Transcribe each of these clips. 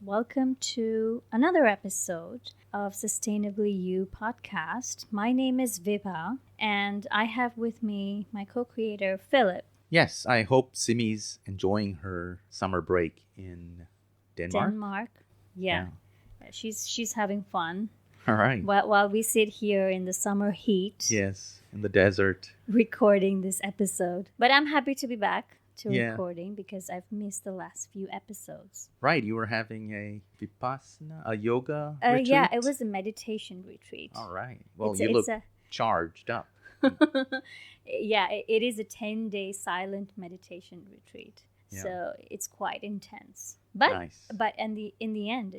Welcome to another episode of Sustainably U Podcast. My name is Vibha, and I have with me my co-creator, Philip. Yes, I hope Simi's enjoying her summer break in Denmark. Yeah. She's having fun. All right. While we sit here in the summer heat. Yes, in the desert. Recording this episode. But I'm happy to be back to Yeah. recording because I've missed the last few episodes. Right, you were having a vipassana, a yoga retreat? Yeah, it was a meditation retreat. All right. Well, It's you look a- charged up. Yeah, it is a 10-day silent meditation retreat. Yeah. So it's quite intense. But Nice. in the end,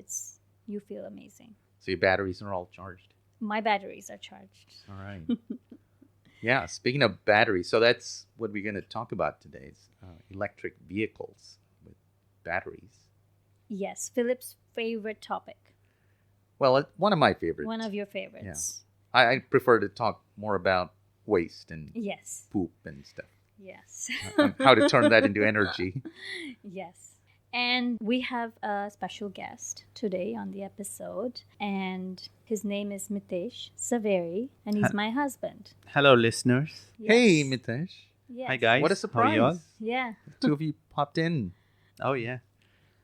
you feel amazing. So your batteries are all charged. My batteries are charged. All right. Yeah, speaking of batteries, so that's what we're going to talk about today is electric vehicles with batteries. Yes, Philip's favorite topic. Well, one of my favorites. One of your favorites. I prefer to talk more about waste and Yes. poop and stuff. Yes. On how to turn that into energy. Yes. And we have a special guest today on the episode, and his name is Mitesh Saveri, and he's my husband. Hello, listeners. Hey, Yes. Mitesh. Yes. Hi, guys. What a How are surprise. you all? Yeah. The two of you popped in. Oh, yeah.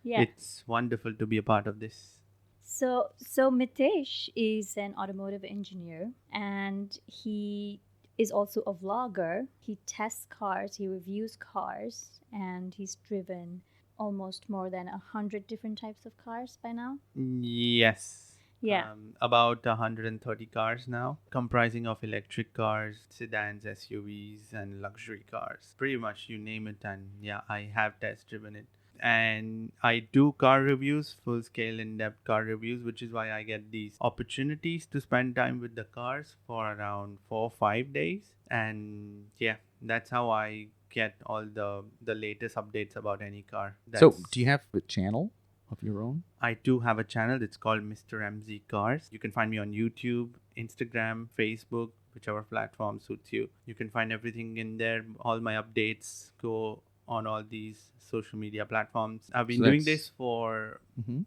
Yeah. It's wonderful to be a part of this. So Mitesh is an automotive engineer, and he is also a vlogger. He tests cars, he reviews cars, and he's driven almost more than 100 different types of cars by now. Yes. Yeah. About 130 cars now, comprising of electric cars, sedans, SUVs, and luxury cars. Pretty much you name it, and yeah, I have test driven it. And I do car reviews, full scale in-depth car reviews, which is why I get these opportunities to spend time with the cars for around 4 or 5 days. And yeah, that's how I get all the latest updates about any car. So, do you have a channel of your own? I do have a channel. It's called Mr. MZ Cars. You can find me on YouTube, Instagram, Facebook, whichever platform suits you. You can find everything in there. All my updates go on all these social media platforms. I've been So doing that's- this for Mhm.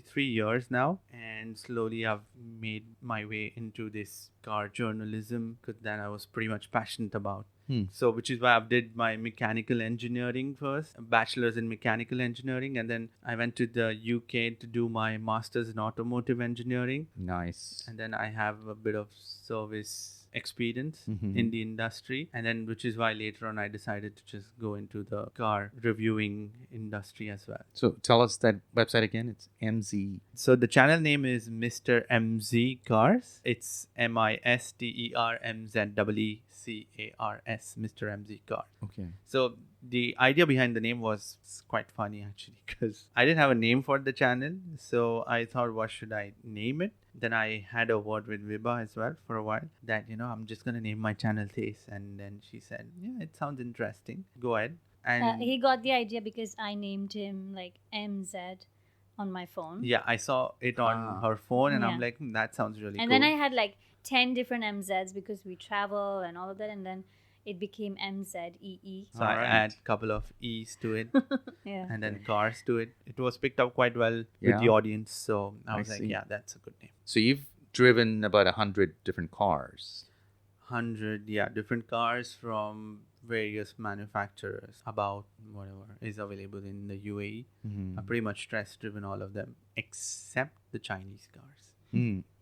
3 years now, and slowly I've made my way into this car journalism because that I was pretty much passionate about. So which is why I did my mechanical engineering first, a bachelor's in mechanical engineering, and then I went to the UK to do my master's in automotive engineering, Nice. and then I have a bit of service experience Mhm. in the industry, and then which is why later on I decided to just go into the car reviewing industry as well. So, tell us that website again. It's MZ. So the channel name is Mr. MZ Cars. It's MISTERMZEECARS, Mr. MZ Cars. Okay. So the idea behind the name was quite funny actually, because I didn't have a name for the channel. So I thought, what should I name it? Then I had a word with Vibha as well for a while that, I'm just going to name my channel this. And then she said, yeah, it sounds interesting. Go ahead. And He got the idea because I named him like MZ on my phone. yeah, I saw it on her phone and I'm Yeah. like, that sounds really And cool. then I had like 10 different MZs because we travel and all of that. And then it became MZEE. So I Alright. add a couple of E's to it Yeah. and then cars to it. It was picked up quite well Yeah. with the audience. So I I was like, see. yeah, that's a good name. So, you've driven about 100 different cars. 100, yeah, different cars from various manufacturers, about whatever is available in the UAE. Mhm. I've pretty much test driven all of them except the Chinese cars.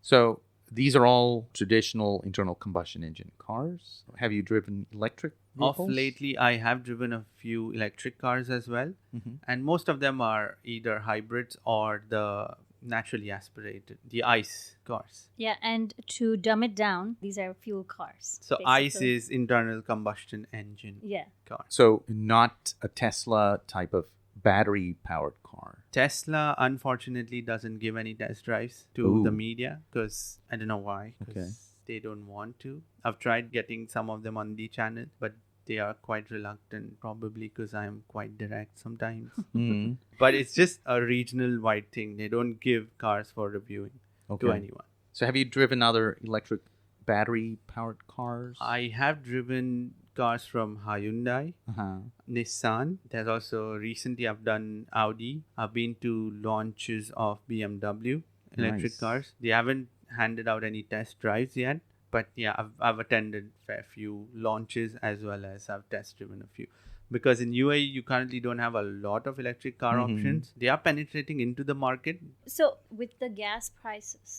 So, these are all traditional internal combustion engine cars. Have you driven electric vehicles? Of lately, I have driven a few electric cars as well, Mhm. and most of them are either hybrids or the naturally aspirated, the ICE cars. Yeah. And to dumb it down, these are fuel cars. So ICE basically. is internal combustion engine Yeah. car. So, not a Tesla type of battery powered car. Tesla unfortunately doesn't give any test drives to Ooh. the media because I don't know why. 'Cause Okay. they don't want to. I've tried getting some of them on the channel, but they are quite reluctant, probably because I am quite direct sometimes. Mhm. But it's just a regional wide thing. They don't give cars for reviewing to anyone. So, have you driven other electric battery powered cars? I have driven cars from Hyundai, Uh-huh. Nissan. There's also recently I've done Audi. I've been to launches of BMW electric Nice. cars. They haven't handed out any test drives yet, but yeah, I've attended a few launches as well as I've test driven a few. Because in UAE you currently don't have a lot of electric car Mhm. options. They are penetrating into the market. So, with the gas prices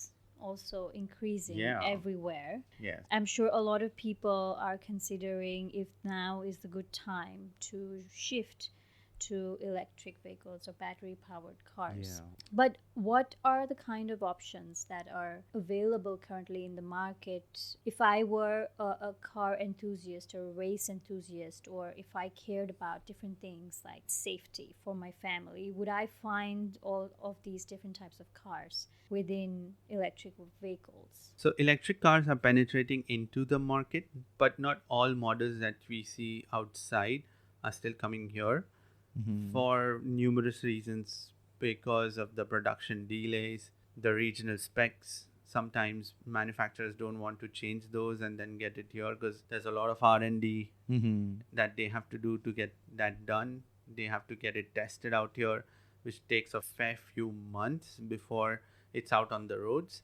also increasing Yeah. everywhere, Yes. I'm sure a lot of people are considering if now is the good time to shift to electric vehicles or battery powered cars. Yeah. But what are the kind of options that are available currently in the market? If I were a car enthusiast or a race enthusiast, or if I cared about different things like safety for my family, would I find all of these different types of cars within electric vehicles? So electric cars are penetrating into the market, but not all models that we see outside are still coming here Mhm. for numerous reasons, because of the production delays, the regional specs. Sometimes manufacturers don't want to change those and then get it here because there's a lot of R&D Mhm. that they have to do to get that done. They have to get it tested out here, which takes a fair few months before it's out on the roads.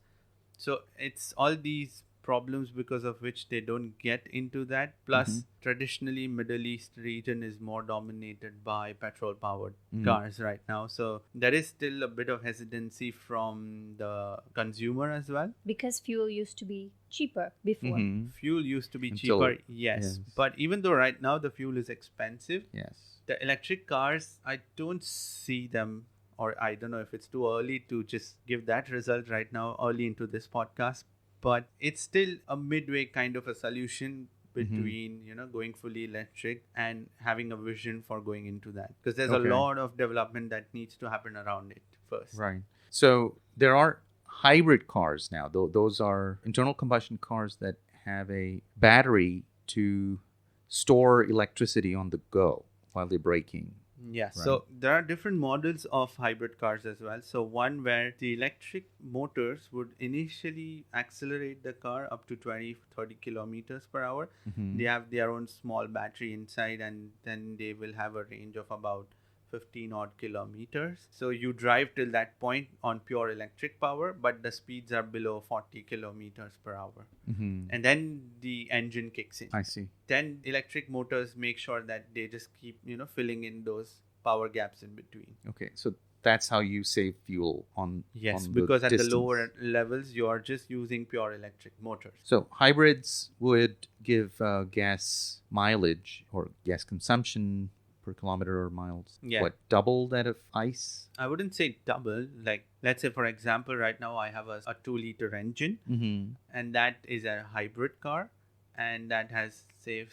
So it's all these problems because of which they don't get into that. Plus, traditionally, Middle East region is more dominated by petrol-powered cars right now. So there is still a bit of hesitancy from the consumer as well. Because fuel used to be cheaper before. Mhm. Fuel used to be Until- cheaper, yes. But even though right now the fuel is expensive, Yes. the electric cars, I don't see them, or I don't know if it's too early to just give that result right now, early into this podcast, but it's still a midway kind of a solution between, going fully electric and having a vision for going into that. Because there's Okay. a lot of development that needs to happen around it first. Right. So there are hybrid cars now. Those are internal combustion cars that have a battery to store electricity on the go while they're braking. Yeah, Right. so there are different models of hybrid cars as well. So one where the electric motors would initially accelerate the car up to 20-30 kilometers per hour. Mhm. They have their own small battery inside, and then they will have a range of about 15 odd kilometers. So you drive till that point on pure electric power, but the speeds are below 40 kilometers per hour. Mhm. And then the engine kicks in. I see. Then electric motors make sure that they just keep, filling in those power gaps in between. Okay. So that's how you save fuel on Yes, on because at distance. the lower levels, you are just using pure electric motors. So hybrids would give gas mileage or gas consumption per kilometer or miles. Yeah. What, double that of ICE? I wouldn't say double. Like, let's say, for example, right now I have a 2-liter engine, Mm-hmm. and that is a hybrid car, and that has, say,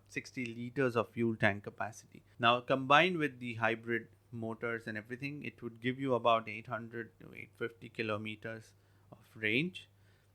60 liters of fuel tank capacity. Now, combined with the hybrid motors and everything, it would give you about 800 to 850 kilometers of range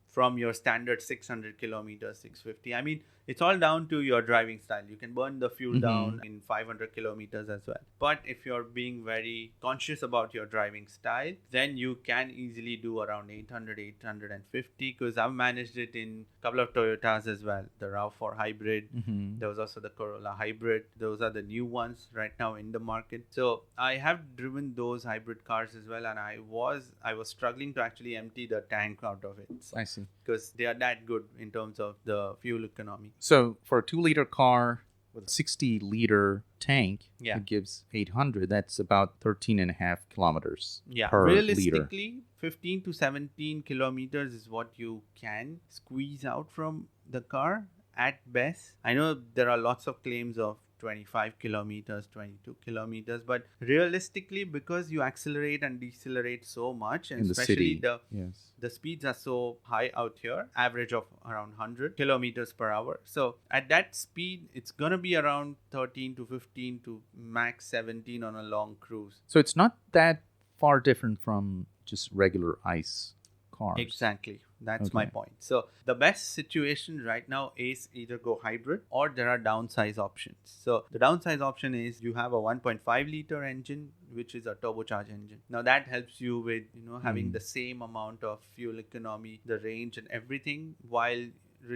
from your standard 600 kilometers, 650. I mean, it's all down to your driving style. You can burn the fuel down in 500 kilometers as well. But if you're being very conscious about your driving style, then you can easily do around 800, 850, because I've managed it in a couple of Toyotas as well. The RAV4 hybrid. Mm-hmm. There was also the Corolla hybrid. Those are the new ones right now in the market. So I have driven those hybrid cars as well, and I was struggling to actually empty the tank out of it. I see. Because they are that good in terms of the fuel economy. So for a 2-liter car with a 60-liter tank, Yeah. it gives 800. That's about 13 and a half kilometers Yeah, per liter. realistically, 15 to 17 kilometers is what you can squeeze out from the car at best. I know there are lots of claims of 25 kilometers, 22 kilometers, but realistically, because you accelerate and decelerate so much, and In the especially city. Yes. the speeds are so high out here, average of around 100 kilometers per hour. So at that speed, it's going to be around 13 to 15 to max 17 on a long cruise. So it's not that far different from just regular ICE cars. Exactly. That's my Okay. point. So the best situation right now is either go hybrid or there are downsize options. So the downsize option is you have a 1.5 liter engine, which is a turbocharged engine. Now that helps you with, having the same amount of fuel economy, the range and everything, while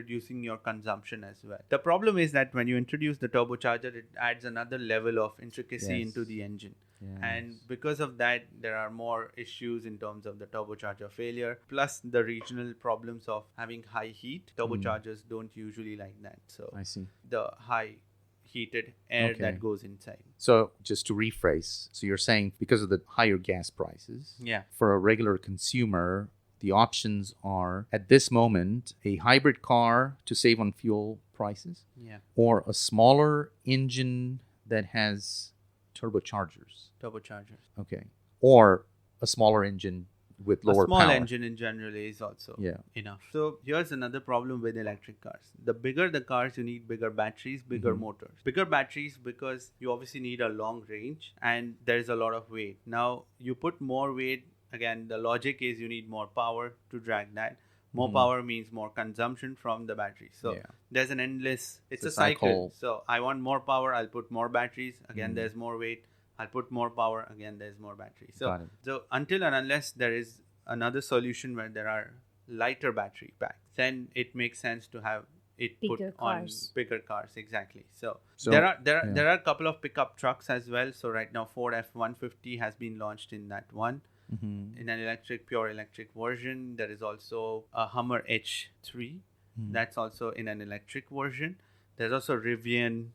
reducing your consumption as well. The problem is that when you introduce the turbocharger, it adds another level of intricacy Yes. into the engine. Yes. And because of that, there are more issues in terms of the turbocharger failure, plus the regional problems of having high heat. Turbochargers don't usually like that. So I see. the high heated air Okay. that goes inside. So just to rephrase, so you're saying because of the higher gas prices, Yeah. for a regular consumer, the options are at this moment a hybrid car to save on fuel prices, Yeah. or a smaller engine that has turbochargers. Turbochargers. Okay. Or a smaller engine with lower A small power. engine in general is also Yeah. enough. So here's another problem with electric cars. The bigger the cars, you need bigger batteries, bigger motors. Bigger batteries because you obviously need a long range and there's a lot of weight. Now you put more weight, again, the logic is you need more power to drag that. More power means more consumption from the battery. So Yeah. there's an endless, it's It's a a cycle. cycle. So I want more power, I'll put more batteries. Again, there's more weight. I'll put more power. Again, there's more battery. Got it. So until and unless there is another solution where there are lighter battery packs, then it makes sense to have it put Bigger on cars. bigger cars. Exactly. So So, there are yeah. a couple of pickup trucks as well. So right now Ford F-150 has been launched in that one. In an pure electric version. There is also a Hummer H3. That's also in an electric version. There's also Rivian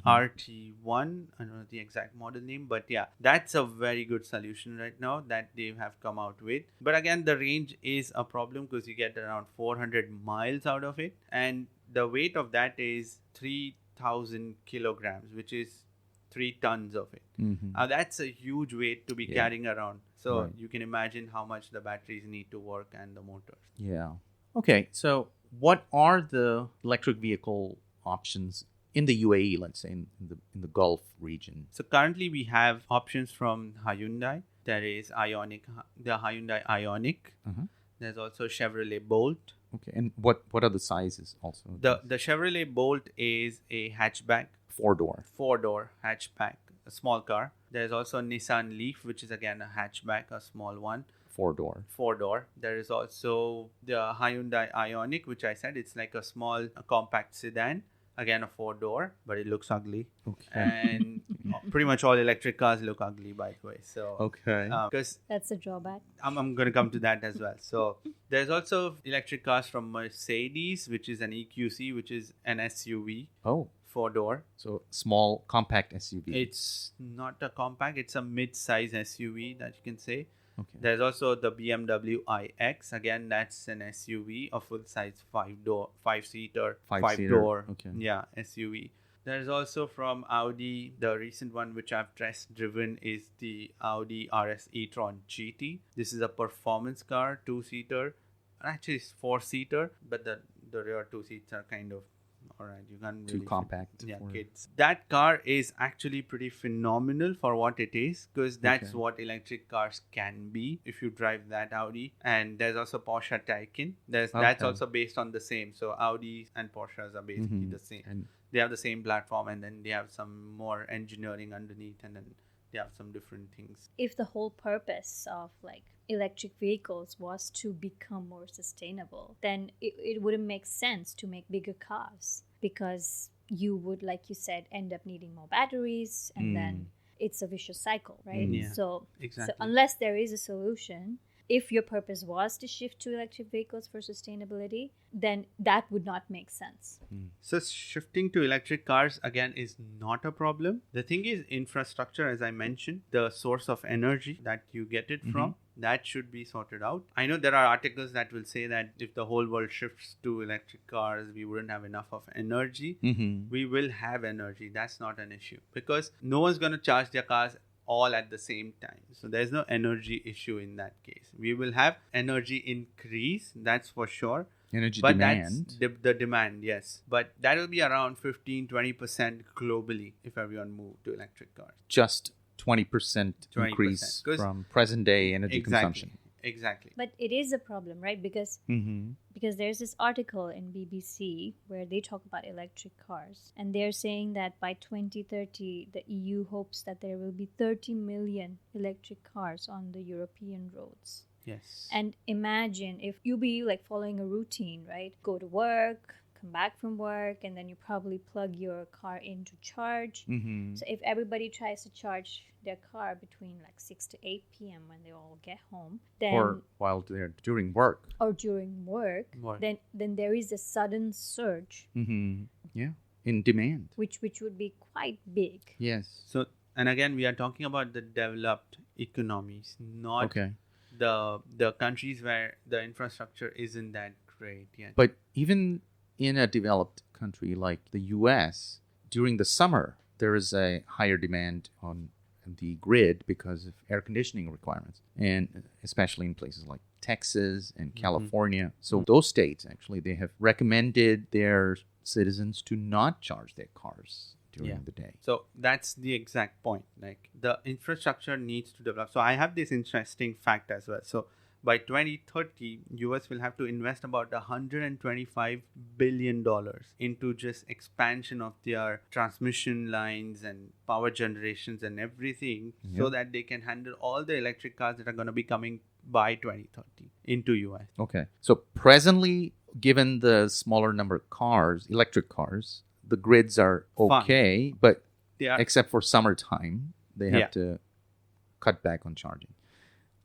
RT1. I don't know the exact model name, but yeah, that's a very good solution right now that they have come out with. But again, the range is a problem because you get around 400 miles out of it. And the weight of that is 3,000 kilograms, which is 3 tons of it. Now that's a huge weight to be carrying around. So Right. you can imagine how much the batteries need to work and the motors. Yeah. Okay. So, what are the electric vehicle options in the UAE? Let's say in the Gulf region. So currently we have options from Hyundai. There is the Hyundai Ioniq. There's also Chevrolet Bolt. Okay. And what are the sizes also? The Chevrolet Bolt is a hatchback, 4-door. 4-door hatchback, a small car. There's also Nissan Leaf, which is again a hatchback, a small one. 4-door. 4-door. There is also the Hyundai Ioniq, which I said it's like a small compact sedan. Again, a 4-door, but it looks ugly. Okay. And pretty much all electric cars look ugly, by the way. So Okay. because That's a drawback. I'm going to come to that as well. So there's also electric cars from Mercedes, which is an EQC, which is an SUV, Oh, 4-door. so small compact SUV. It's not a compact, it's a mid-size SUV that you can say. Okay. There's also the BMW iX. Again, that's an SUV, a full-size 5-seater, Five-seater, 5-door, okay. yeah, SUV. There's also from Audi, the recent one which I've driven is the Audi RS e-tron GT. This is a performance car, 2-seater. Actually, it's 4-seater, but the rear 2 seats are kind of alright. You can't Too really compact Yeah, for- kids. That car is actually pretty phenomenal for what it is, because that's Okay. what electric cars can be if you drive that Audi. And there's also Porsche Taycan. That's Okay. also based on the same. So Audi and Porsches are basically the same. And They have the same platform, and then they have some more engineering underneath, and then they have some different things. If the whole purpose of like electric vehicles was to become more sustainable, then it wouldn't make sense to make bigger cars, because you would, like you said, end up needing more batteries, and then it's a vicious cycle, right? Yeah, So exactly. unless there is a solution, if your purpose was to shift to electric vehicles for sustainability, then that would not make sense. So shifting to electric cars again is not a problem. The thing is infrastructure, as I mentioned, the source of energy that you get it from, that should be sorted out. I know there are articles that will say that if the whole world shifts to electric cars, we wouldn't have enough of energy. We will have energy. That's not an issue, because no one's going to charge their cars all at the same time. So there's no energy issue in that case. We will have energy increase, that's for sure. energy But demand. that's the demand, yes. But that will be around 15-20% globally if everyone moved to electric cars. Just 20% 20%, increase 'cause- from present day energy consumption. Exactly. But it is a problem, right? Because there's this article in BBC where they talk about electric cars, and they're saying that by 2030 the EU hopes that there will be 30 million electric cars on the European roads. Yes. And imagine if you be like following a routine, right? Go to work, come back from work, and then you probably plug your car in to charge. Mm-hmm. So if everybody tries to charge their car between like 6 to 8 p.m. when they all get home, then Or while they're during work. or during work, Work. then there is a sudden surge, Mm-hmm. Yeah. In demand. which would be quite big. Yes. So, and again, we are talking about the developed economies, not Okay. the countries where the infrastructure isn't that great yet. But even in a developed country like the US, during the summer, there is a higher demand on the grid because of air conditioning requirements, and especially in places like Texas and California. So those states, actually, they have recommended their citizens to not charge their cars during the day. So that's the exact point. Like the infrastructure needs to develop. So I have this interesting fact as well. So by 2030, US will have to invest about $125 billion into just expansion of their transmission lines and power generations and everything, so that they can handle all the electric cars that are going to be coming by 2030 into US. Okay. So presently, given the smaller number of cars, electric cars, the grids are okay, but They are except for summertime, they have Yeah. to cut back on charging.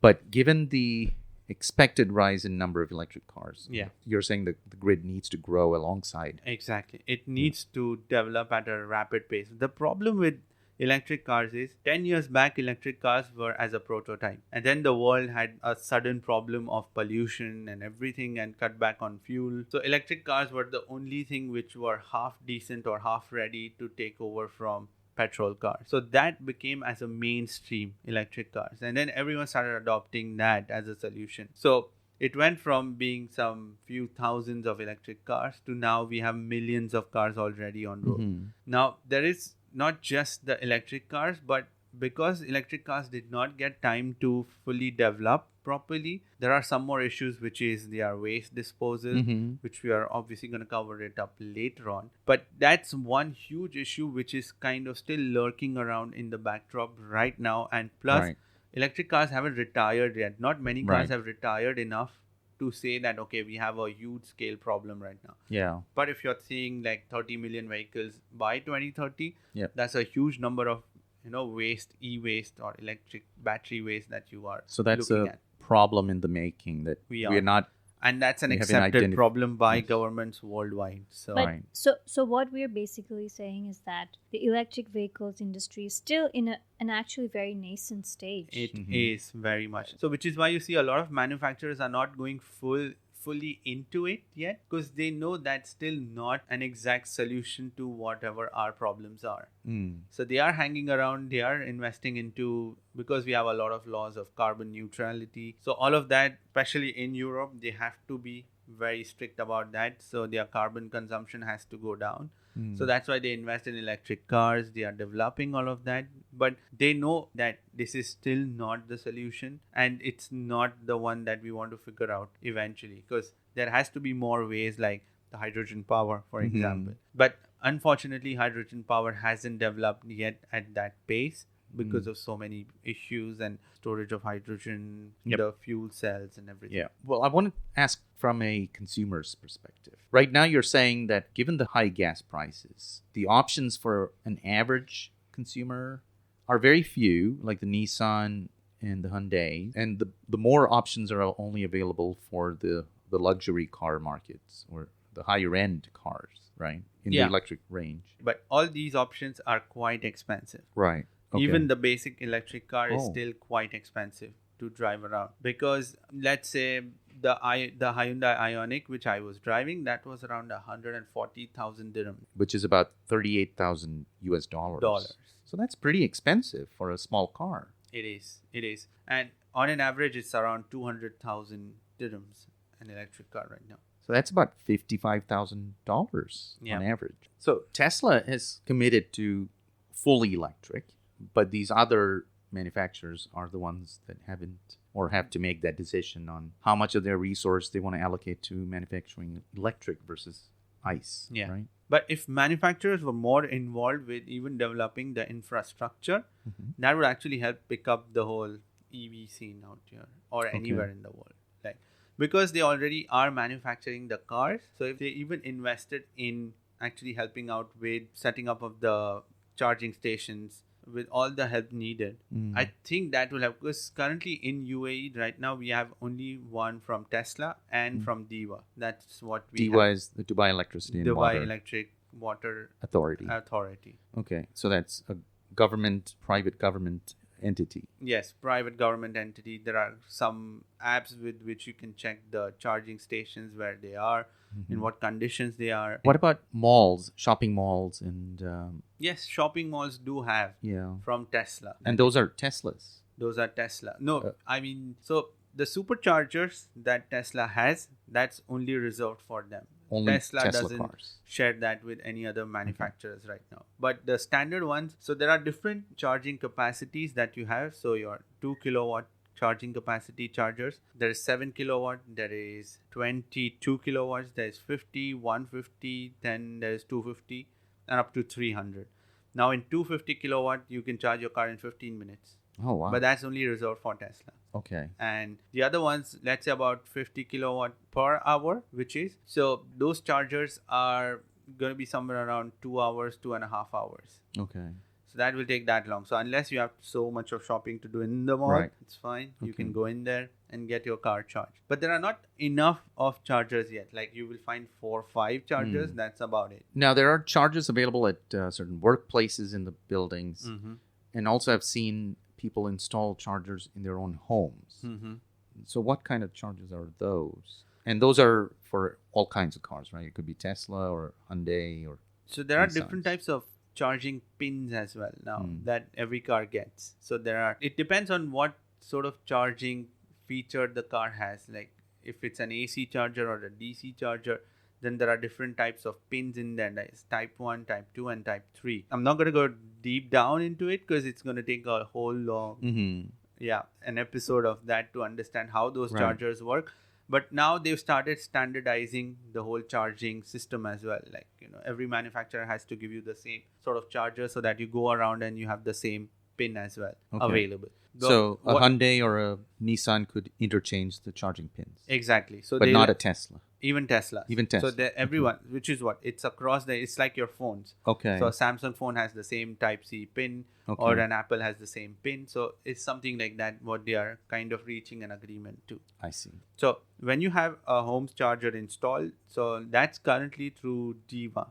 But given the expected rise in number of electric cars, you're saying that the grid needs to grow alongside. Exactly. It needs to develop at a rapid pace. The problem with electric cars is 10 years back, electric cars were as a prototype. And then the world had a sudden problem of pollution and everything and cut back on fuel. So electric cars were the only thing which were half decent or half ready to take over from petrol cars. So that became as a mainstream electric cars. And then everyone started adopting that as a solution. So it went from being some few thousands of electric cars to now we have millions of cars already on road. Mm-hmm. Now, there is not just the electric cars, but because electric cars did not get time to fully develop properly, there are some more issues, which is their waste disposal, Mm-hmm. which we are obviously going to cover it up later on. But that's one huge issue which is kind of still lurking around in the backdrop right now. And plus, Right. electric cars haven't retired yet. Not many cars Right. have retired enough to say that, okay, we have a huge scale problem right now. Yeah. But if you're seeing like 30 million vehicles by 2030, Yep. that's a huge number of waste, e-waste or electric battery waste that you are So that's looking a at. problem in the making that We we are are. not. And that's an we haven't accepted identif- problem by Yes. governments worldwide. So But Right. so what we're basically saying is that the electric vehicles industry is still in an actually very nascent stage. it Mhm. is very much. So which is why you see a lot of manufacturers are not going fully into it yet, because they know that's still not an exact solution to whatever our problems are. Mm. So they are hanging around, they are investing into, because we have a lot of laws of carbon neutrality. So all of that, especially in Europe, they have to be very strict about that. So their carbon consumption has to go down. Mm. So that's why they invest in electric cars. They are developing all of that. But they know that this is still not the solution. And it's not the one that we want to figure out eventually. Because there has to be more ways, like the hydrogen power, for Mhm. example. But unfortunately, hydrogen power hasn't developed yet at that pace because of so many issues and storage of hydrogen, Yep. the fuel cells and everything. Yeah. Well, I want to ask from a consumer's perspective. Right now, you're saying that given the high gas prices, the options for an average consumer are very few, like the Nissan and the Hyundai. And the more options are only available for the luxury car markets or the higher end cars, right? In Yeah. the electric range. But all these options are quite expensive. Right. Okay. Even the basic electric car is Oh. still quite expensive to drive around, because let's say the Hyundai Ioniq, which I was driving, that was around 140,000 dirham. Which is about $38,000 US dollars. So that's pretty expensive for a small car. It is, and on an average, it's around 200,000 dirhams an electric car right now. So that's about $55,000 Yeah. on average. So Tesla has committed to fully electric, but these other manufacturers are the ones that haven't or have to make that decision on how much of their resource they want to allocate to manufacturing electric versus ICE. Yeah. Right? But if manufacturers were more involved with even developing the infrastructure, Mhm. that would actually help pick up the whole EV scene out here or anywhere in the world. Like, because they already are manufacturing the cars. So if they even invested in actually helping out with setting up of the charging stations with all the help needed, I think that will help, because currently in UAE right now we have only one from Tesla and from DEWA. That's what we DEWA have. is the Dubai Electricity and Dubai Water Electric Water Authority. Authority. Okay, so that's a private government entity. Yes, private government entity. There are some apps with which you can check the charging stations, where they are, in what conditions they are. What about malls, shopping malls, and Yes, shopping malls do have yeah, from Tesla. and those are Teslas. Those are Tesla. No, I mean, so the superchargers that Tesla has, that's only reserved for them. Only Tesla Tesla doesn't cars. share that with any other manufacturers right now. But the standard ones, so there are different charging capacities that you have. So your 2 kilowatt charging capacity chargers, there is 7 kilowatt, there is 22 kilowatts, there is 50, 150, then there is 250 and up to 300. Now in 250 kilowatt, you can charge your car in 15 minutes. Oh wow. But that's only reserved for Tesla. Okay. And the other ones, let's say about 50 kilowatt per hour, which is, so those chargers are going to be somewhere around 2 hours, 2.5 hours. Okay. So that will take that long. So unless you have so much of shopping to do in the mall, Right. it's fine. You Okay. can go in there and get your car charged. But there are not enough of chargers yet. Like you will find 4 or 5 chargers. That's about it. Now there are chargers available at certain workplaces in the buildings, Mm-hmm. and also I've seen people install chargers in their own homes. Mm-hmm. So what kind of chargers are those? And those are for all kinds of cars, right? It could be Tesla or Hyundai or So there are Nissans. different types of charging pins as well now that every car gets. So it depends on what sort of charging feature the car has. Like if it's an AC charger or a DC charger, then there are different types of pins in there. There's type 1, type 2 and type 3. I'm not going to go deep down into it because it's going to take a whole long an episode of that to understand how those Right. chargers work. But now they've started standardizing the whole charging system as well. Like, every manufacturer has to give you the same sort of charger so that you go around and you have the same pin as well available. So a Hyundai or a Nissan could interchange the charging pins, Exactly. So but not a Tesla. even Tesla. Even Tesla. So everyone, which is what? It's across it's like your phones. Okay. So a Samsung phone has the same type C pin or an Apple has the same pin. So it's something like that what they are kind of reaching an agreement to. I see. So when you have a home charger installed, so that's currently through DEWA,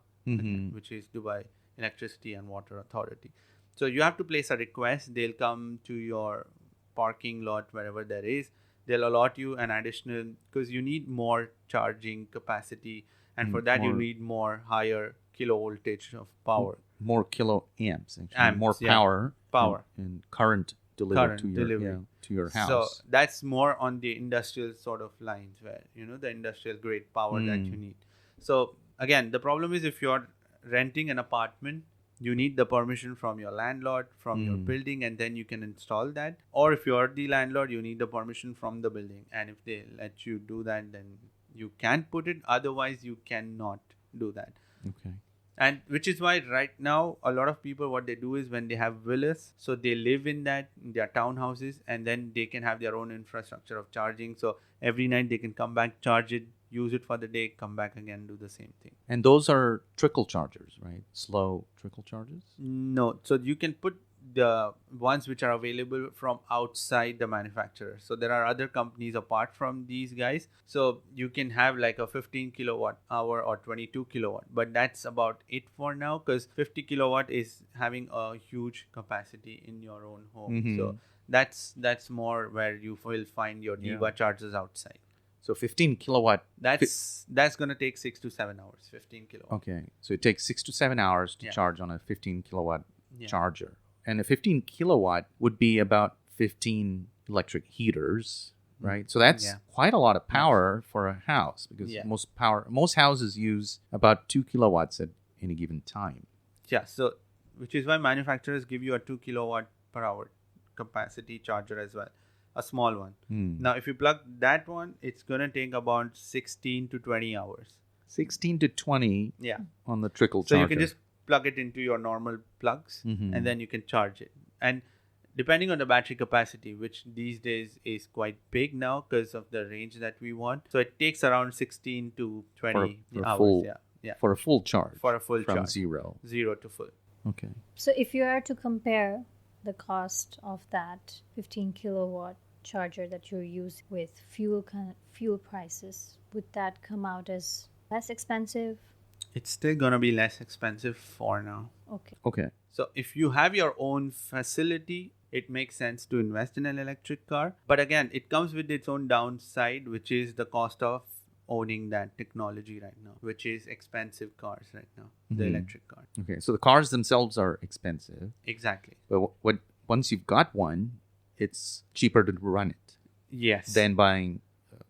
which is Dubai Electricity and Water Authority. So you have to place a request. They'll come to your parking lot, wherever there is. They'll allot you an additional, because you need more charging capacity. And for that, you need more higher kilovoltage of power. More kiloamps, actually. Amps, more yeah. power. And current delivered to your delivery. To your house. So that's more on the industrial sort of lines where, the industrial grade power that you need. So again, the problem is if you're renting an apartment, you need the permission from your landlord, from your building, and then you can install that. Or if you're the landlord, you need the permission from the building. And if they let you do that, then you can put it. Otherwise, you cannot do that. Okay. And which is why right now, a lot of people, what they do is when they have villas, so they live in their townhouses, and then they can have their own infrastructure of charging. So every night they can come back, charge it, use it for the day, come back again, do the same thing. And those are trickle chargers, right? Slow trickle chargers? No. So you can put the ones which are available from outside the manufacturer. So there are other companies apart from these guys. So you can have like a 15 kilowatt hour or 22 kilowatt. But that's about it for now, because 50 kilowatt is having a huge capacity in your own home. So that's more where you will find your DEWA chargers outside. So 15 kilowatt. That's going to take 6 to 7 hours, 15 kilowatt. Okay. So it takes 6 to 7 hours to charge on a 15 kilowatt charger. And a 15 kilowatt would be about 15 electric heaters, right? So that's quite a lot of power for a house, because most houses use about 2 kilowatts at any given time. Yeah. So which is why manufacturers give you a 2 kilowatt per hour capacity charger as well. A small one. Now, if you plug that one, it's going to take about 16 to 20 hours. 16 to 20 on the trickle So charger. you can just plug it into your normal plugs and then you can charge it. And depending on the battery capacity, which these days is quite big now because of the range that we want. So it takes around 16 to 20 for a hours. full, Yeah. For a full charge. For a full from charge. zero. Zero to full. Okay. So if you are to compare the cost of that 15 kilowatt charger that you're using with fuel prices, would that come out as less expensive? It's still going to be less expensive for now. Okay. Okay. So if you have your own facility, it makes sense to invest in an electric car. But again, it comes with its own downside, which is the cost of owning that technology right now, which is expensive cars right now, the electric car. Okay. So the cars themselves are expensive. Exactly. But once you've got one, it's cheaper to run it Yes. than buying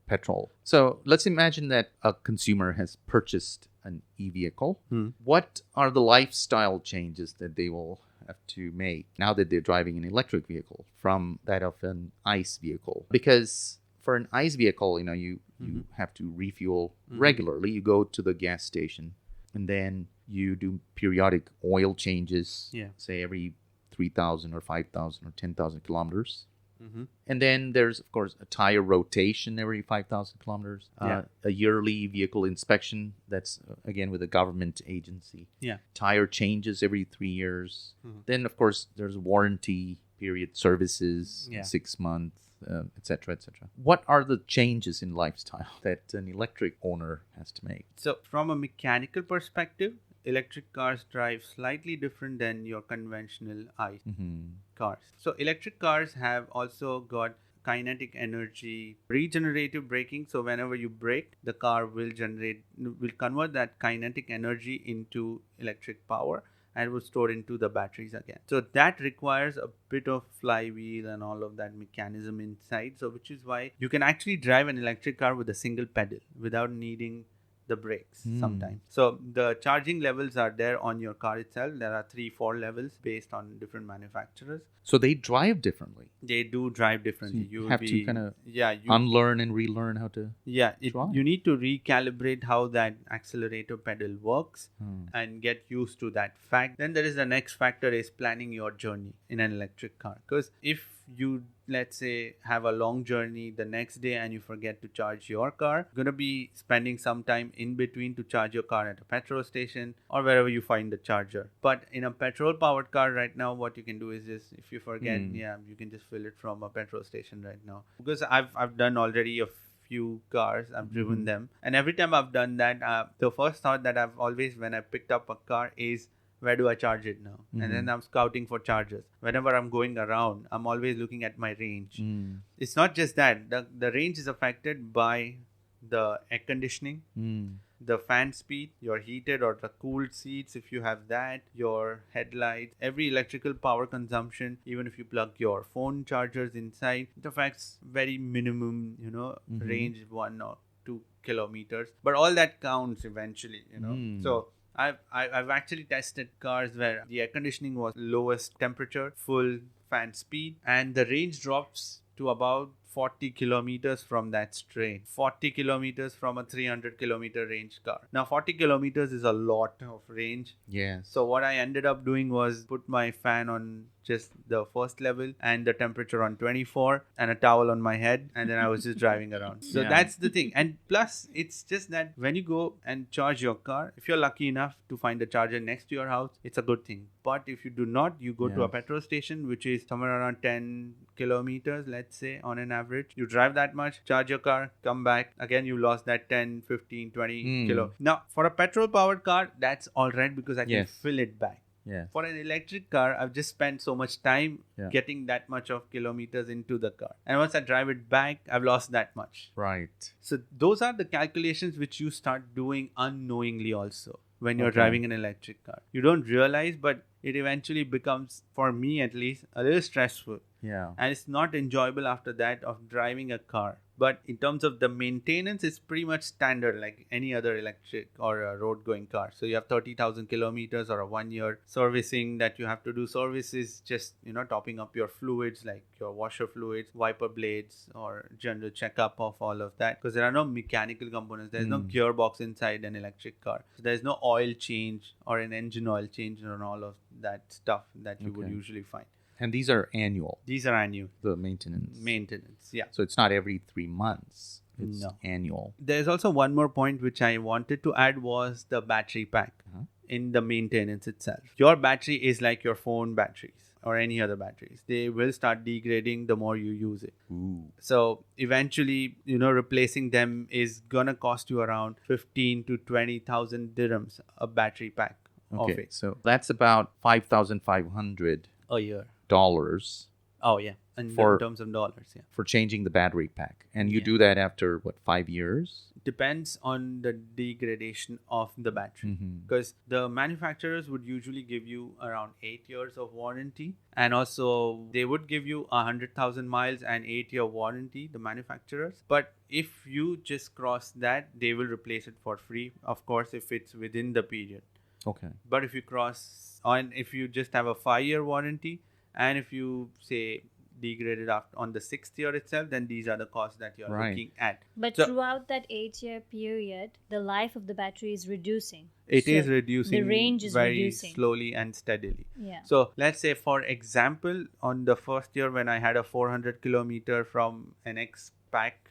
petrol. So let's imagine that a consumer has purchased an e-vehicle. What are the lifestyle changes that they will have to make now that they're driving an electric vehicle from that of an ICE vehicle? Because for an ICE vehicle, you have to refuel regularly. You go to the gas station and then you do periodic oil changes, say every 3,000 or 5,000 or 10,000 kilometers. And then there's, of course, a tire rotation every 5,000 kilometers, a yearly vehicle inspection. That's, again, with a government agency. Tire changes every 3 years. Then, of course, there's warranty period, services, 6 months, et cetera, et cetera. What are the changes in lifestyle that an electric owner has to make? So from a mechanical perspective, electric cars drive slightly different than your conventional ICE cars. So electric cars have also got kinetic energy, regenerative braking. So whenever you brake, the car will convert that kinetic energy into electric power and will store into the batteries again. So that requires a bit of flywheel and all of that mechanism inside. So which is why you can actually drive an electric car with a single pedal without needing the brakes sometimes. So the charging levels are there on your car itself. There are 3-4 levels based on different manufacturers. So they drive differently. They do drive differently. So you have to kind of you unlearn and relearn how to drive. You need to recalibrate how that accelerator pedal works and get used to that fact. Then there is the next factor is planning your journey in an electric car. Because if you, let's say, have a long journey the next day and you forget to charge your car, you're going to be spending some time in between to charge your car at a petrol station or wherever you find the charger. But in a petrol powered car right now, what you can do is just, if you forget, you can just fill it from a petrol station right now. Because I've done already a few cars, I've driven them, and every time I've done that, the first thought that I've always, when I picked up a car, is where do I charge it now? And then I'm scouting for chargers. Whenever I'm going around, I'm always looking at my range. It's not just that. The range is affected by the air conditioning, the fan speed, your heated or the cooled seats, if you have that, your headlights, every electrical power consumption, even if you plug your phone chargers inside, it affects very minimum, range, 1 or 2 kilometers. But all that counts eventually, So I've actually tested cars where the air conditioning was lowest temperature, full fan speed, and the range drops to about 40 kilometers from that strain. 40 kilometers from a 300 kilometer range car. Now 40 kilometers is a lot of range. Yes. So what I ended up doing was put my fan on just the first level and the temperature on 24 and a towel on my head, and then I was just driving around. So that's the thing. And plus, it's just that when you go and charge your car, if you're lucky enough to find a charger next to your house, it's a good thing. But if you do not, you go to a petrol station, which is somewhere around 10 kilometers, let's say, on an average. You drive that much, charge your car, come back. Again, you lost that 10, 15, 20 kilo. Now, for a petrol powered car, that's all right because I can fill it back. Yeah. For an electric car, I've just spent so much time getting that much of kilometers into the car. And once I drive it back, I've lost that much. Right. So those are the calculations which you start doing unknowingly also when you're driving an electric car. You don't realize, but it eventually becomes, for me at least, a little stressful. Yeah. And it's not enjoyable after that of driving a car. But in terms of the maintenance, it's pretty much standard like any other electric or a road going car. So you have 30,000 kilometers or a 1 year servicing that you have to do. Services, just, topping up your fluids like your washer fluids, wiper blades, or general checkup of all of that. Because there are no mechanical components. There's no gearbox inside an electric car. So there's no oil change or an engine oil change and all of that stuff that you would usually find. And these are annual, These are annual the maintenance. maintenance. Yeah. So it's not every 3 months. It's No. annual. There's also one more point which I wanted to add was the battery pack Uh-huh. in the maintenance itself. Your battery is like your phone batteries or any other batteries. They will start degrading the more you use it. Ooh. So eventually, replacing them is gonna cost you around 15 to 20,000 dirhams a battery pack of Okay, it so that's about $5,500 a year. Oh yeah, and For- in terms of dollars, yeah. for changing the battery pack. And you Yeah. do that after, what, 5 years? Depends on the degradation of the battery. Mhm. Because the manufacturers would usually give you around 8 years of warranty, and also they would give you 100,000 miles and 8-year warranty, the manufacturers. But if you just cross that, they will replace it for free, of course, if it's within the period. Okay. But if you if you just have a 5-year warranty, and if you say degraded on the 6th year itself, then these are the costs that you're Right. looking at. But So- throughout that 8-year period, the life of the battery is reducing. It is So reducing the range is very reducing. slowly and steadily. Yeah. So let's say, for example, on the first year when I had a 400 kilometer from an X pack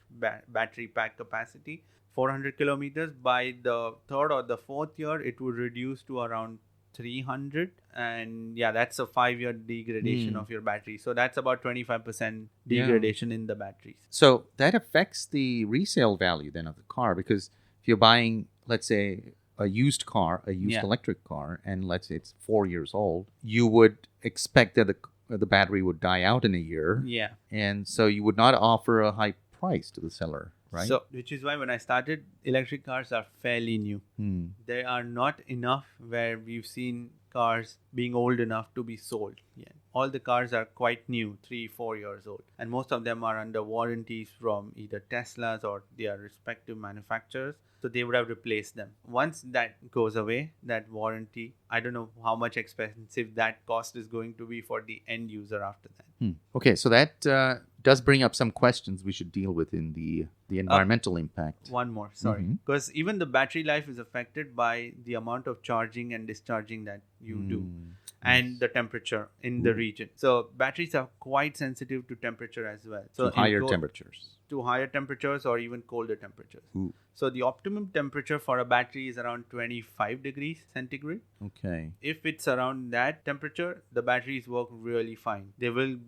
battery pack capacity, 400 kilometers, by the third or the fourth year, it would reduce to around 300. And yeah, that's a 5-year degradation of your battery. So that's about 25% Yeah. degradation in the batteries. So that affects the resale value then of the car, because if you're buying, let's say, a used Yeah. electric car, and let's say it's 4 years old, you would expect that the battery would die out in a year, Yeah. and so you would not offer a high price to the seller, right? So, which is why when I started, electric cars are fairly new. Hmm. There are not enough where we've seen cars being old enough to be sold yet. All the cars are quite new, 3-4 years old, and most of them are under warranties from either Teslas or their respective manufacturers, so they would have replaced them. Once that goes away, that warranty, I don't know how much expensive that cost is going to be for the end user after that. Okay, so that does bring up some questions we should deal with in the environmental impact. One more, sorry. Mhm. Because even the battery life is affected by the amount of charging and discharging that you do, and the temperature in the region. So batteries are quite sensitive to temperature as well. So To higher it temperatures. to higher temperatures or even colder temperatures. Ooh. So the optimum temperature for a battery is around 25 degrees centigrade. Okay. If it's around that temperature, the batteries work really fine. They will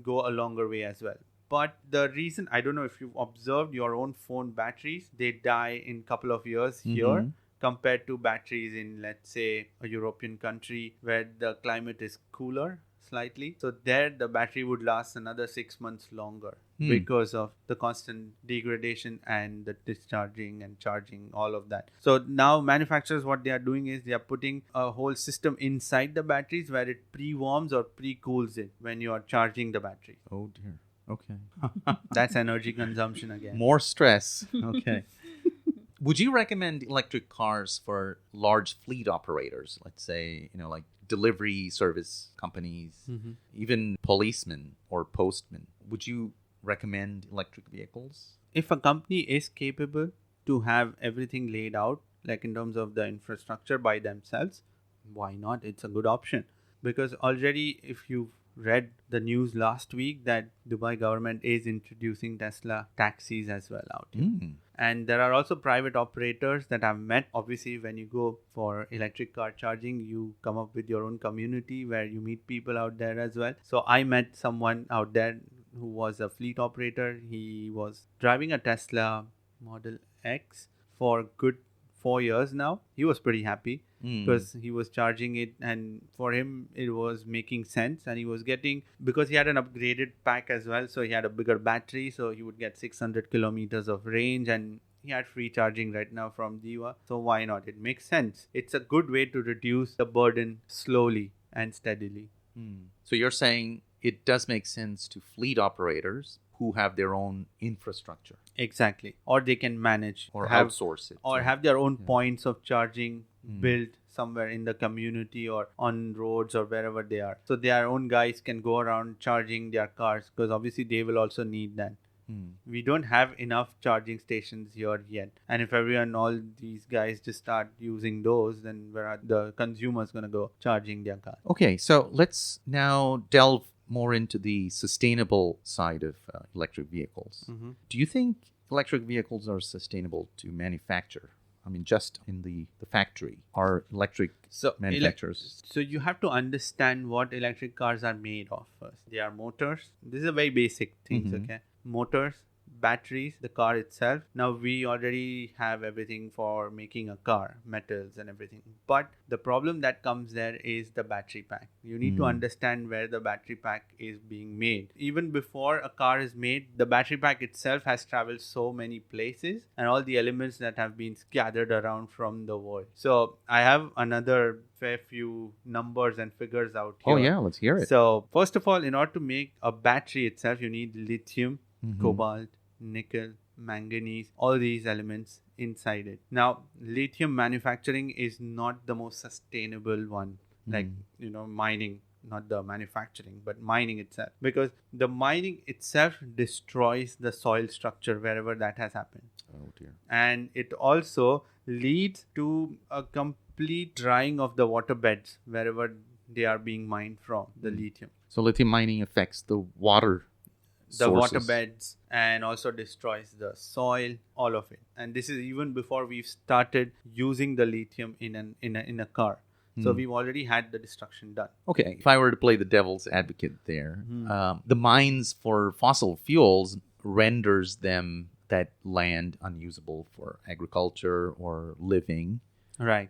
go a longer way as well. But the reason, I don't know if you've observed your own phone batteries, they die in a couple of years here Mhm. compared to batteries in, let's say, a European country where the climate is cooler slightly. So there the battery would last another 6 months longer because of the constant degradation and the discharging and charging, all of that. So now manufacturers, what they are doing is they are putting a whole system inside the batteries where it pre-warms or pre-cools it when you are charging the battery. Oh dear. Okay. That's energy consumption again. More stress. Okay. Would you recommend electric cars for large fleet operators? Let's say, like delivery service companies, Mhm. even policemen or postmen. Would you recommend electric vehicles? If a company is capable to have everything laid out, like in terms of the infrastructure by themselves, why not? It's a good option. Because already, if you've read the news last week, that Dubai government is introducing Tesla taxis as well out here. Mm. And there are also private operators that I've met. Obviously, when you go for electric car charging, you come up with your own community where you meet people out there as well. So I met someone out there who was a fleet operator. He was driving a Tesla Model X for a good 4 years now. He was pretty happy because he was charging it, and for him it was making sense, and he was getting, because he had an upgraded pack as well, so he had a bigger battery, so he would get 600 kilometers of range, and he had free charging right now from Diva. So why not? It makes sense. It's a good way to reduce the burden slowly and steadily. So you're saying it does make sense to fleet operators who have their own infrastructure Exactly. Or they can manage or have outsource it. or to- have their own Yeah. points of charging built somewhere in the community or on roads or wherever they are. So their own guys can go around charging their cars, because obviously they will also need that. We don't have enough charging stations here yet. And if all these guys just start using those, then where are the consumers going to go charging their cars? Okay, so let's now delve more into the sustainable side of electric vehicles. Mm-hmm. Do you think electric vehicles are sustainable to manufacture? I mean, just in the factory, are electric manufacturers? So you have to understand what electric cars are made of first. They are motors. This is a very basic things, Mhm. okay? Motors, batteries, the car itself. Now we already have everything for making a car, metals and everything. But the problem that comes there is the battery pack. You need to understand where the battery pack is being made. Even before a car is made, the battery pack itself has traveled so many places and all the elements that have been gathered around from the world. So I have another fair few numbers and figures out here. Oh, yeah, let's hear it. So first of all, in order to make a battery itself, you need lithium, Mhm. cobalt, nickel, manganese, all these elements inside it. Now, lithium manufacturing is not the most sustainable one, like, mining, not the manufacturing, but mining itself. Because the mining itself destroys the soil structure wherever that has happened. Oh, dear. And it also leads to a complete drying of the water beds wherever they are being mined from, the lithium. So lithium mining affects the water Water sources. beds, and also destroys the soil, all of it. And this is even before we've started using the lithium in a car. So we've already had the destruction done. Okay, if I were to play the devil's advocate there, the mines for fossil fuels renders that land unusable for agriculture or living. Right.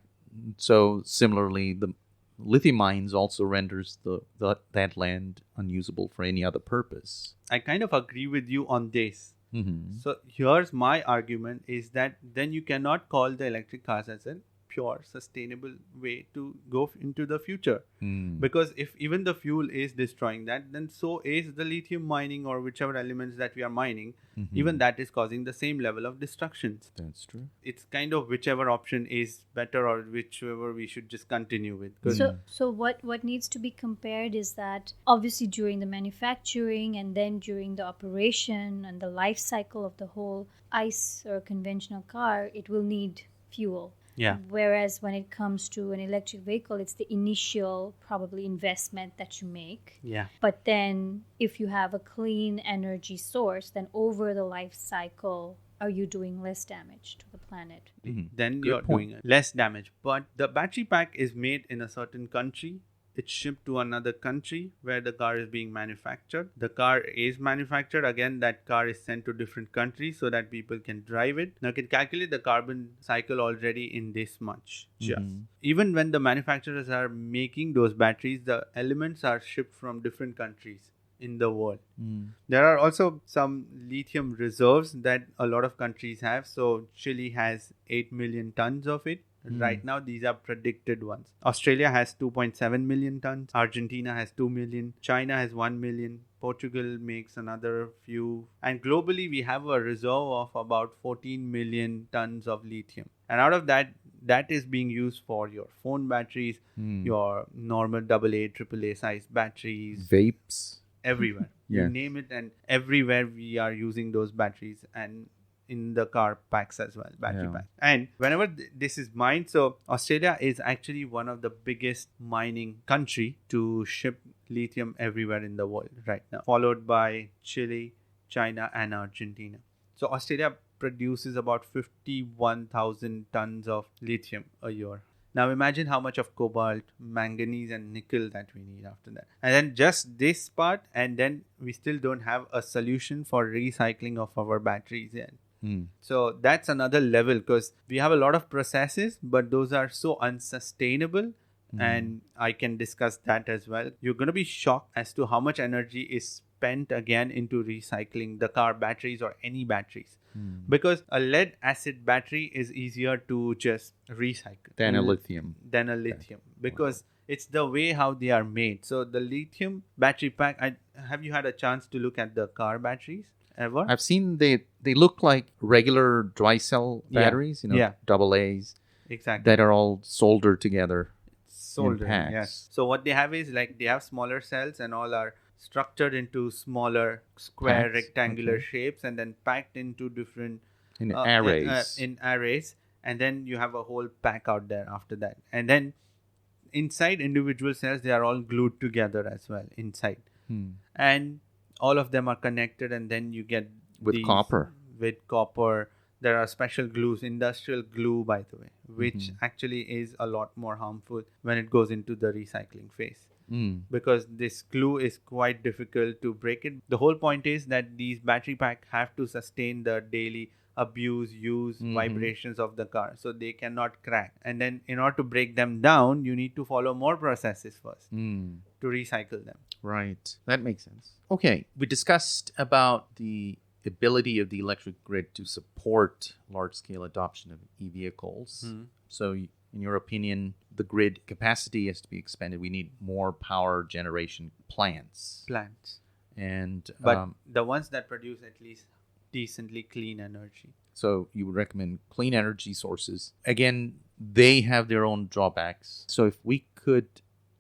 So similarly, the lithium mines also renders that land unusable for any other purpose. I kind of agree with you on this. Mm-hmm. So here's my argument is that then you cannot call the electric cars as a pure sustainable way to go into the future. Because if even the fuel is destroying that, then so is the lithium mining or whichever elements that we are mining. Even that is causing the same level of destructions. That's true. It's kind of whichever option is better or whichever we should just continue with. 'Cause So what needs to be compared is that obviously during the manufacturing and then during the operation and the life cycle of the whole ICE or conventional car, it will need fuel. Yeah. Whereas when it comes to an electric vehicle, it's the initial probably investment that you make. Yeah. But then if you have a clean energy source, then over the life cycle, are you doing less damage to the planet? Then Good you're point. doing less damage. But the battery pack is made in a certain country. It's shipped to another country where the car is being manufactured. The car is manufactured. Again, that car is sent to different countries so that people can drive it. Now, you can calculate the carbon cycle already in this much. Even when the manufacturers are making those batteries, the elements are shipped from different countries in the world. There are also some lithium reserves that a lot of countries have. So Chile has 8 million tons of it. Right now, these are predicted ones. Australia has 2.7 million tons. Argentina has 2 million. China has 1 million. Portugal makes another few. And globally, we have a reserve of about 14 million tons of lithium. And out of that, that is being used for your phone batteries, your normal AA, AAA size batteries. Vapes. Everywhere. Yes. You name it, and everywhere we are using those batteries. And in the car packs as well, battery packs. And whenever this is mined, so Australia is actually one of the biggest mining country to ship lithium everywhere in the world right now, followed by Chile, China, and Argentina. So Australia produces about 51,000 tons of lithium a year. Now imagine how much of cobalt, manganese, and nickel that we need after that. And then just this part, and then we still don't have a solution for recycling of our batteries yet. So that's another level, because we have a lot of processes, but those are so unsustainable. And I can discuss that as well. You're going to be shocked as to how much energy is spent again into recycling the car batteries or any batteries. Because a lead acid battery is easier to just recycle Than a lithium. Because it's the way how they are made. So the lithium battery pack, have you had a chance to look at the car batteries ever? I've seen they look like regular dry cell batteries, double A's. Exactly. That are all soldered together. Soldered, packs. yes. So what they have is like they have smaller cells and all are structured into smaller square Packs, rectangular okay. shapes and then packed into different arrays. in arrays, and then you have a whole pack out there after that. And then inside individual cells, they are all glued together as well inside. and all of them are connected, and then you get With these copper. with copper. There are special glues, industrial glue, by the way, which actually is a lot more harmful when it goes into the recycling phase. Because this glue is quite difficult to break it. The whole point is that these battery pack have to sustain the daily abuse, use, vibrations of the car, so they cannot crack. And then in order to break them down, you need to follow more processes first to recycle them. Right. That makes sense. Okay. We discussed about the ability of the electric grid to support large-scale adoption of e-vehicles. So in your opinion, the grid capacity has to be expanded. We need more power generation plants. And But the ones that produce at least decently clean energy. so you would recommend clean energy sources. Again, they have their own drawbacks. So if we could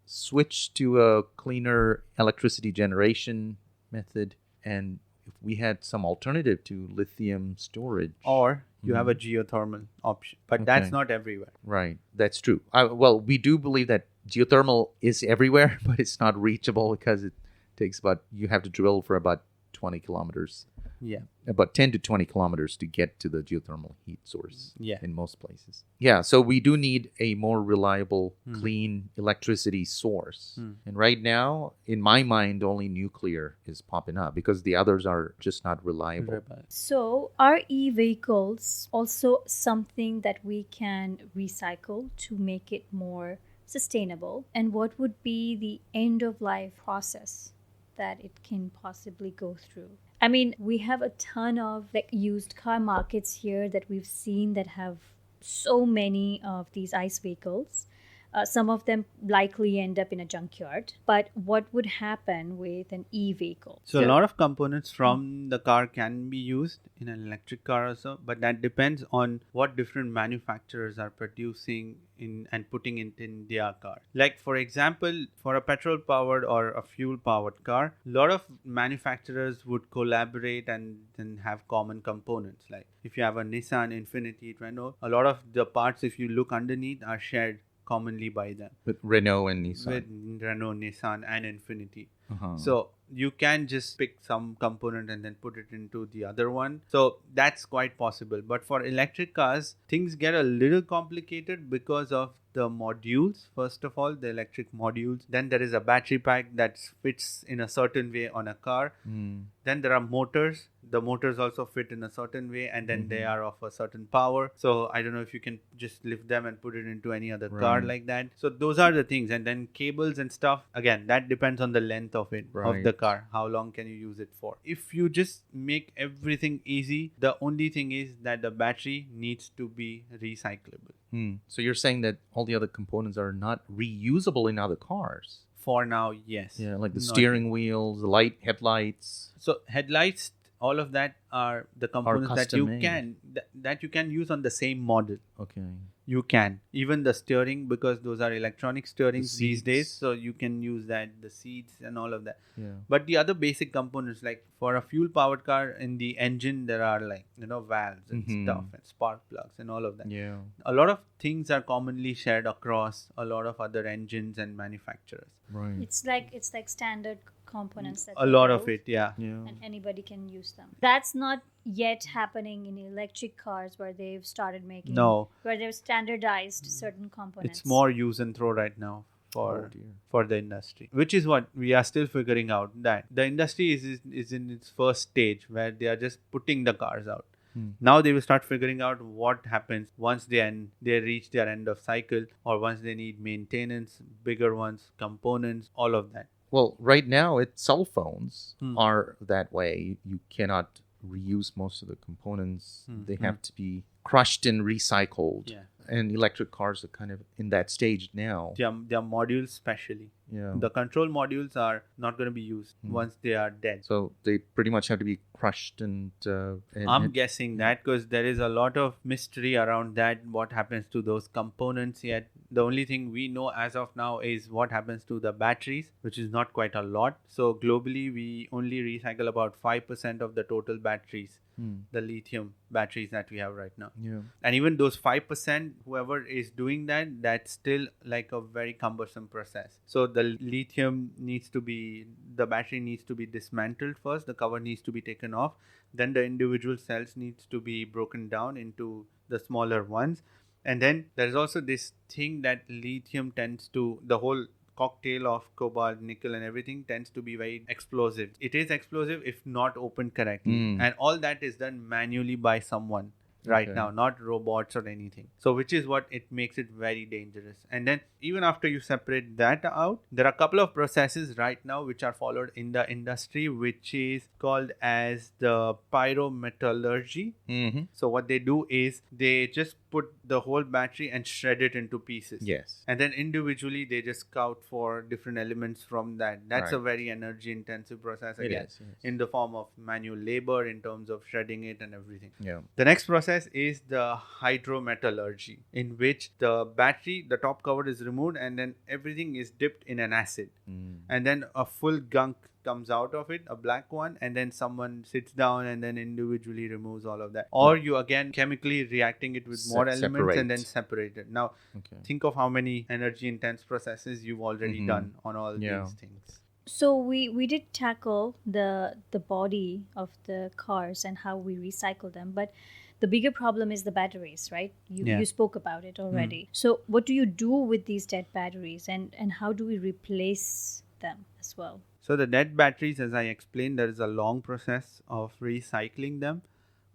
switch to a cleaner electricity generation method, and if we had some alternative to lithium storage. Or you have a geothermal option. But that's not everywhere. Right. That's true. Well, we do believe that geothermal is everywhere, but it's not reachable because it takes you have to drill for about 20 kilometers. Yeah. About 10 to 20 kilometers to get to the geothermal heat source in most places. Yeah, so we do need a more reliable, clean electricity source. And right now, in my mind, only nuclear is popping up because the others are just not reliable. So, are e-vehicles also something that we can recycle to make it more sustainable? And what would be the end-of-life process that it can possibly go through? I mean, we have a ton of used car markets here that we've seen that have so many of these ICE vehicles. Some of them likely end up in a junkyard. But what would happen with an e-vehicle? So a lot of components from the car can be used in an electric car also, but that depends on what different manufacturers are producing and putting it in their car. Like for example, for a petrol powered or a fuel powered car, a lot of manufacturers would collaborate and then have common components. Like if you have a Nissan, Infiniti, Renault, a lot of the parts, if you look underneath, are shared commonly by them. With Renault and Nissan. With Renault, Nissan and Infiniti. So you can just pick some component and then put it into the other one. So that's quite possible. But for electric cars, things get a little complicated because of the modules. First of all, the electric modules. Then there is a battery pack that fits in a certain way on a car. Then there are motors. The motors also fit in a certain way, and then they are of a certain power. So I don't know if you can just lift them and put it into any other car like that. So those are the things. And then cables and stuff, again, that depends on the length of it, of the car. How long can you use it for? If you just make everything easy, the only thing is that the battery needs to be recyclable. So you're saying that all the other components are not reusable in other cars? For now, yes. Yeah, like the steering wheels, the headlights. So headlights, all of that are the components that you custom-made. can that you can use on the same model. Okay. You can. Even the steering, because those are electronic steerings these days, so you can use that, the seats and all of that. Yeah. But the other basic components, like for a fuel powered car, in the engine there are valves and stuff and spark plugs and all of that. Yeah. A lot of things are commonly shared across a lot of other engines and manufacturers. Right. It's like standard components that A they lot build, of it, yeah. and anybody can use them. That's not yet happening in electric cars where they've started making where they've standardized certain components. It's more use and throw right now for the industry, which is what we are still figuring out. That the industry is in its first stage where they are just putting the cars out. Now they will start figuring out what happens once they reach their end of cycle, or once they need maintenance, bigger ones, components, all of that. Well, right now, cell phones are that way. You cannot reuse most of the components. They have to be crushed and recycled. Yeah. And electric cars are kind of in that stage now. Their modules especially. Yeah. The control modules are not going to be used once they are dead. So they pretty much have to be crushed and I'm guessing that because there is a lot of mystery around that. What happens to those components yet? The only thing we know as of now is what happens to the batteries, which is not quite a lot. So globally, we only recycle about 5% of the total batteries, the lithium batteries that we have right now. Yeah. And even those 5%, whoever is doing that, that's still like a very cumbersome process. So the battery needs to be dismantled first, the cover needs to be taken off, then the individual cells needs to be broken down into the smaller ones. And then there's also this thing that lithium tends to, the whole cocktail of cobalt, nickel and everything tends to be very explosive. It is explosive if not opened correctly. And all that is done manually by someone right now, not robots or anything. So which is what it makes it very dangerous. And then even after you separate that out, there are a couple of processes right now which are followed in the industry, which is called as the pyrometallurgy. So what they do is they just put the whole battery and shred it into pieces. Yes. And then individually they just scout for different elements from that. That's a very energy intensive process again, in the form of manual labor in terms of shredding it and everything. Yeah. The next process is the hydrometallurgy, in which the battery, the top cover is removed and then everything is dipped in an acid. And then a full gunk comes out of it, a black one, and then someone sits down and then individually removes all of that. Or you again chemically reacting it with more elements and then separate it. Now, think of how many energy intense processes you've already done on all these things. So we did tackle the body of the cars and how we recycle them, but the bigger problem is the batteries, right? You spoke about it already. So what do you do with these dead batteries, and how do we replace them as well? So the dead batteries, as I explained, there is a long process of recycling them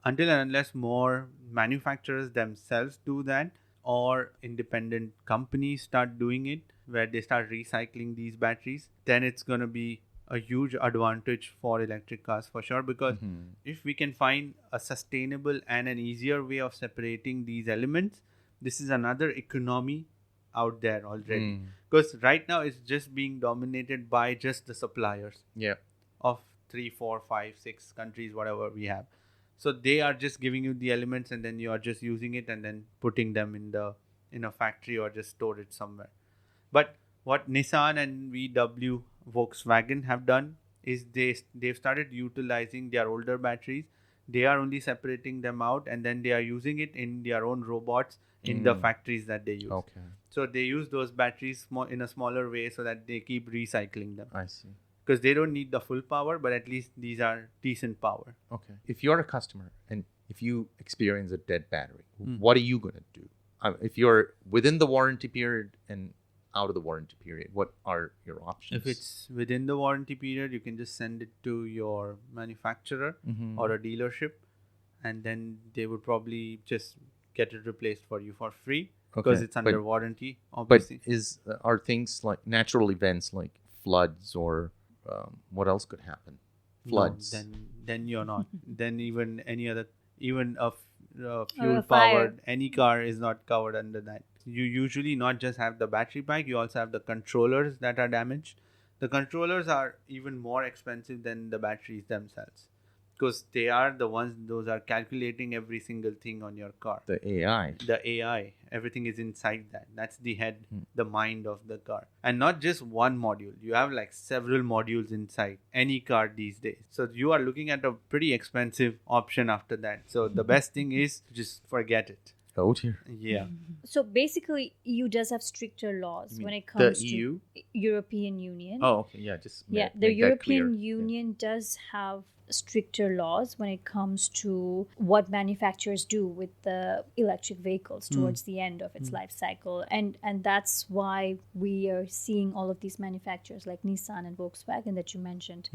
until and unless more manufacturers themselves do that, or independent companies start doing it, where they start recycling these batteries. Then it's going to be a huge advantage for electric cars for sure, because if we can find a sustainable and an easier way of separating these elements, this is another economy out there already. Because right now it's just being dominated by just the suppliers of 3, 4, 5, 6 countries, whatever we have. So they are just giving you the elements and then you are just using it and then putting them in a factory or just store it somewhere. But what Nissan and VW, Volkswagen have done is they've started utilizing their older batteries. They are only separating them out and then they are using it in their own robots in the factories that they use. So they use those batteries in a smaller way so that they keep recycling them. I see. Because they don't need the full power, but at least these are decent power. Okay. If you're a customer and if you experience a dead battery, what are you going to do? If you're within the warranty period and out of the warranty period, what are your options? If it's within the warranty period, you can just send it to your manufacturer or a dealership, and then they would probably just get it replaced for you for free because it's under warranty, obviously. But are things like natural events like floods or what else could happen? Floods. No, then you're not. Then even a fuel powered any car is not covered under that. You usually not just have the battery pack, you also have the controllers that are damaged. The controllers are even more expensive than the batteries themselves, because they are the ones, those are calculating every single thing on your car. The AI, everything is inside that. That's the head, the mind of the car. And not just one module, you have like several modules inside any car these days. So you are looking at a pretty expensive option after that. So the best thing is just forget it. Oh dear. Yeah. So basically, EU does have stricter laws when it comes the to EU? European Union. Oh, okay. Yeah, The European Union does have stricter laws when it comes to what manufacturers do with the electric vehicles towards the end of its life cycle. And that's why we are seeing all of these manufacturers like Nissan and Volkswagen that you mentioned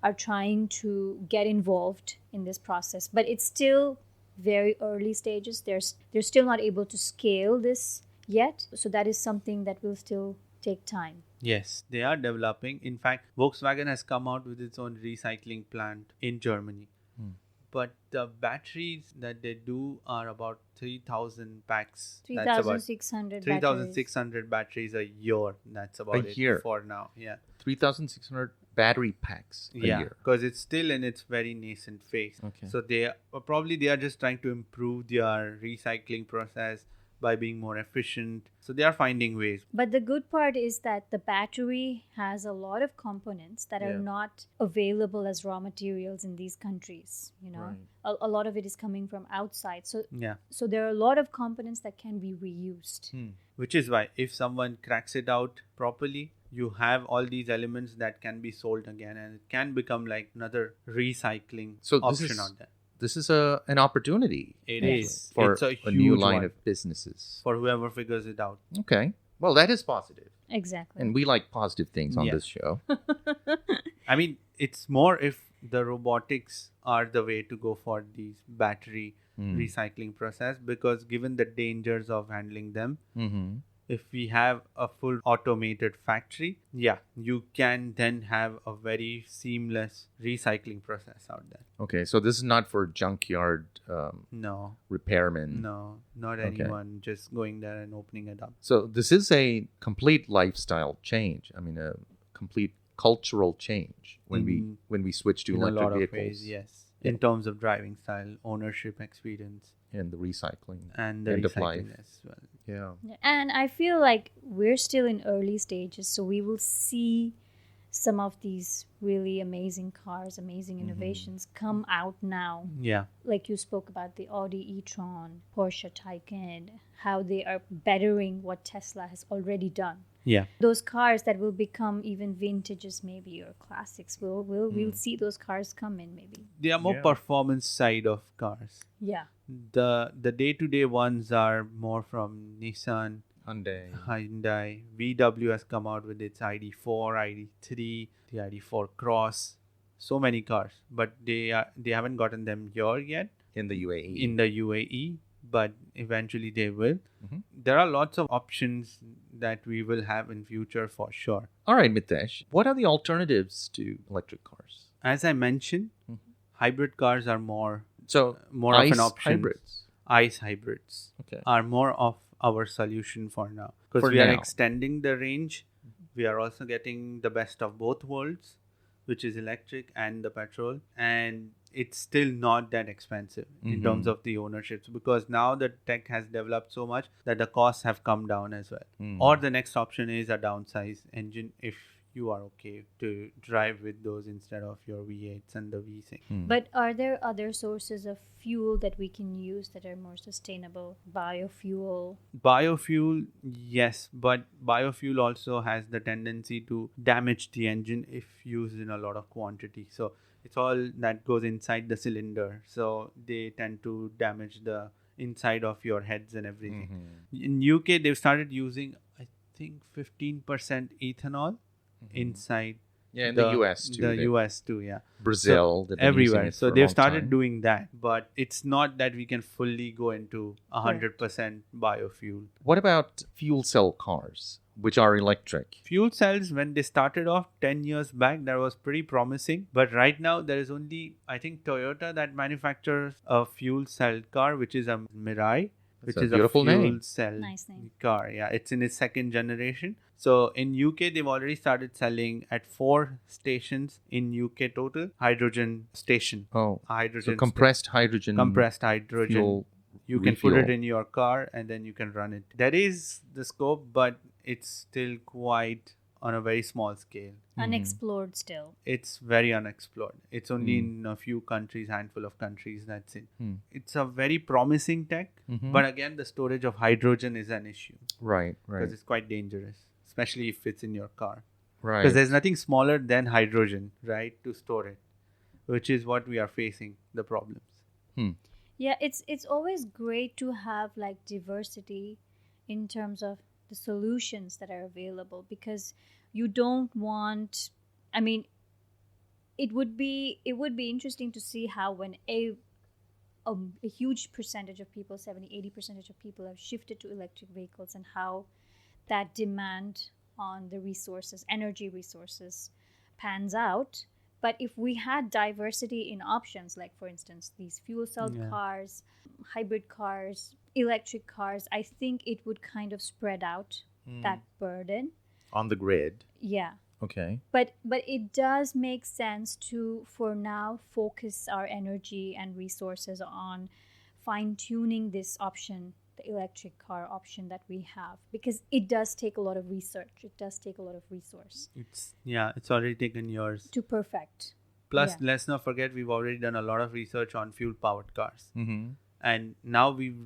are trying to get involved in this process. But it's still very early stages. They're still not able to scale this yet. So that is something that will still take time. Yes, they are developing. In fact, Volkswagen has come out with its own recycling plant in Germany. But the batteries that they do are about 3,000 packs. 3,600 3,600 batteries a year. That's about it year. for now. Yeah. 3,600 battery packs a year. Because it's still in its very nascent phase. Okay. So they are just trying to improve their recycling process, by being more efficient. So they are finding ways. But the good part is that the battery has a lot of components that are Yeah. not available as raw materials in these countries. Right. A lot of it is coming from outside. Yeah. So there are a lot of components that can be reused. Which is why if someone cracks it out properly, you have all these elements that can be sold again, and it can become like another recycling So option out there. this is an opportunity. It actually, is. for It's a new huge line one. of businesses. For whoever figures it out. Okay, well that is positive, Exactly. and we like positive things on Yeah. this show. I mean, it's more if the robotics are the way to go for these battery recycling process, because given the dangers of handling them, Mm-hmm. if we have a full automated factory, you can then have a very seamless recycling process out there. Okay, so this is not for junkyard No, repairmen. no, not Okay. anyone just going there and opening it up. So this is a complete lifestyle change. I mean, a complete cultural change when we switch to In a electric lot of vehicles ways, yes. In terms of driving style, ownership experience, and the recycling and the end of recycling life. as well. Yeah. And I feel like we're still in early stages, so we will see some of these really amazing cars, amazing innovations come out now. Yeah. Like you spoke about the Audi e-tron, Porsche Taycan, how they are bettering what Tesla has already done. Yeah. Those cars that will become even vintages maybe, or classics, we'll see those cars come in maybe. They are more Yeah. performance side of cars. Yeah. The day-to-day ones are more from Nissan, Hyundai. VW has come out with its ID4, ID3, the ID4 Cross. So many cars, but they haven't gotten them here yet In the UAE. in the UAE, but eventually they will. Mhm. There are lots of options that we will have in future for sure. All right, Mitesh. What are the alternatives to electric cars? As I mentioned, hybrid cars are more So of ICE an option. hybrids. ICE hybrids Okay. are more of our solution for now, because For we are now. extending the range. We are also getting the best of both worlds, which is electric and the petrol, and it's still not that expensive in terms of the ownerships, because now the tech has developed so much that the costs have come down as well. Or the next option is a downsize engine if you are okay to drive with those instead of your V8s and the V6. But are there other sources of fuel that we can use that are more sustainable? Biofuel? Biofuel, yes, but biofuel also has the tendency to damage the engine if used in a lot of quantity. So it's all that goes inside the cylinder. So they tend to damage the inside of your heads and everything. In UK, they've started using, I think, 15% ethanol inside. Yeah, in the US too. The They- US too, yeah. Brazil. they've been using Everywhere. it So for a they've long started time. doing that, but it's not that we can fully go into 100% biofuel. What about fuel cell cars, which are electric? Fuel cells, when they started off 10 years back, that was pretty promising. But right now, there is only, I think, Toyota that manufactures a fuel cell car, which is a Mirai, which That's a is beautiful a fuel name. cell Nice name. car. Yeah, it's in its second generation. So in UK, they've already started selling at 4 stations in UK total. Hydrogen station. Oh, Hydrogen so compressed hydrogen. compressed hydrogen. fuel You can put it refuel. in your car and then you can run it. That is the scope, but it's still quite on a very small scale. Unexplored still. It's very unexplored. It's only in a few countries, handful of countries, that's it. It's a very promising tech, but again, the storage of hydrogen is an issue Right, because right, it's quite dangerous, especially if it's in your car. right. Because there's nothing smaller than hydrogen, right, to store it, which is what we are facing, the problems. Yeah, it's always great to have like diversity in terms of the solutions that are available, because you don't want, I mean, it would be interesting to see how when a huge percentage of people, 70-80% of people have shifted to electric vehicles, and how that demand on the resources, energy resources, pans out. But if we had diversity in options, like for instance these fuel cell cars, hybrid cars, electric cars, I think it would kind of spread out that burden. On the grid. Yeah. Okay. But it does make sense to, for now, focus our energy and resources on fine-tuning this option the electric car option that we have, because it does take a lot of research. It does take a lot of resource It's already taken years. to perfect. Plus, Yeah. let's not forget, we've already done a lot of research on fuel-powered cars. Mm-hmm. And now we've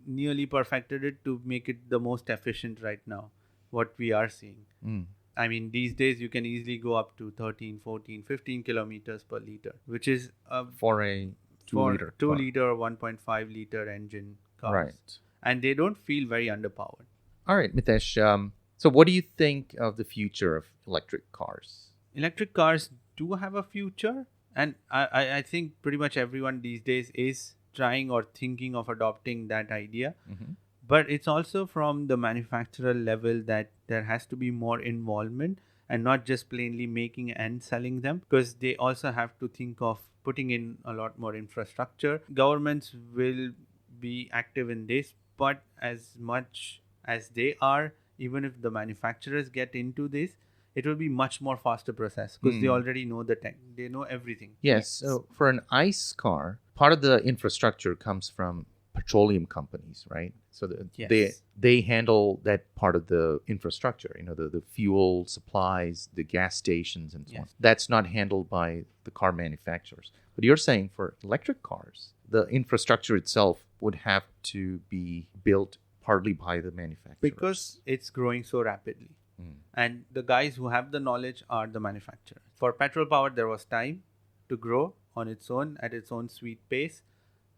nearly perfected it to make it the most efficient right now, what we are seeing. Mm. I mean, these days you can easily go up to 13, 14, 15 kilometers per liter, which is For a 2-liter 2 car. liter, 1.5 liter engine cars. Right. And they don't feel very underpowered. All right, Mitesh. So what do you think of the future of electric cars? Electric cars do have a future, and I think pretty much everyone these days is trying or thinking of adopting that idea. Mm-hmm. But it's also from the manufacturer level that there has to be more involvement and not just plainly making and selling them, because they also have to think of putting in a lot more infrastructure. Governments will be active in this, but as much as they are, even if the manufacturers get into this, it will be much more faster process because they already know the tech. They know everything. Yes. So for an ICE car, part of the infrastructure comes from petroleum companies, right? So Yes. they handle that part of the infrastructure, the fuel supplies, the gas stations, and so on. Yes. That's not handled by the car manufacturers. But you're saying for electric cars, the infrastructure itself would have to be built partly by the manufacturers. Because it's growing so rapidly. And the guys who have the knowledge are the manufacturers. For petrol powered, there was time to grow on its own at its own sweet pace.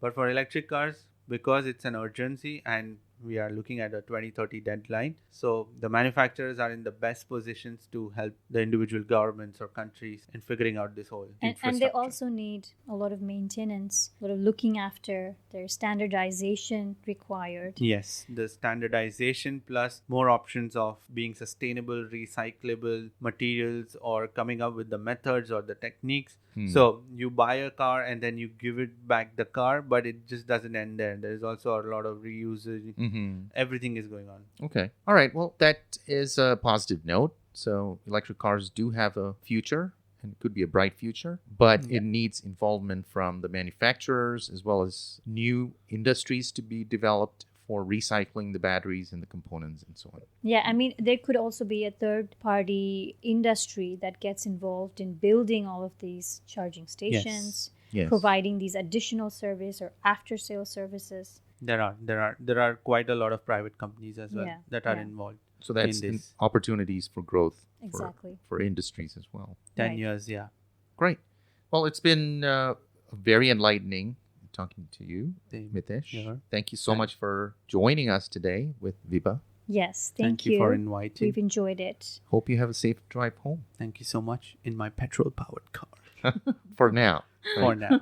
But for electric cars, because it's an urgency and we are looking at a 2030 deadline, so the manufacturers are in the best positions to help the individual governments or countries in figuring out this whole And infrastructure. they also need a lot of maintenance, a lot of looking after, their standardization required. Yes, the standardization plus more options of being sustainable, recyclable materials, or coming up with the methods or the techniques. So you buy a car and then you give it back the car, but it just doesn't end there. There is also a lot of reusage. Everything is going on. Okay. All right. Well, that is a positive note. So electric cars do have a future, and it could be a bright future, but it needs involvement from the manufacturers as well as new industries to be developed for recycling the batteries and the components and so on. Yeah, I mean, there could also be a third-party industry that gets involved in building all of these charging stations, Yes. providing these additional service or after-sale services. There are quite a lot of private companies as well Yeah, that are yeah. involved. So that's in this. opportunities for growth Exactly. for industries as well. 10 Right. years, yeah. Great. Well, it's been very enlightening talking to you, Same Mitesh. here. Thank you so much for joining us today with Vibha. Yes, Thank thank you for inviting. We've enjoyed it. Hope you have a safe drive home Thank you so much in my petrol powered car for now. for now.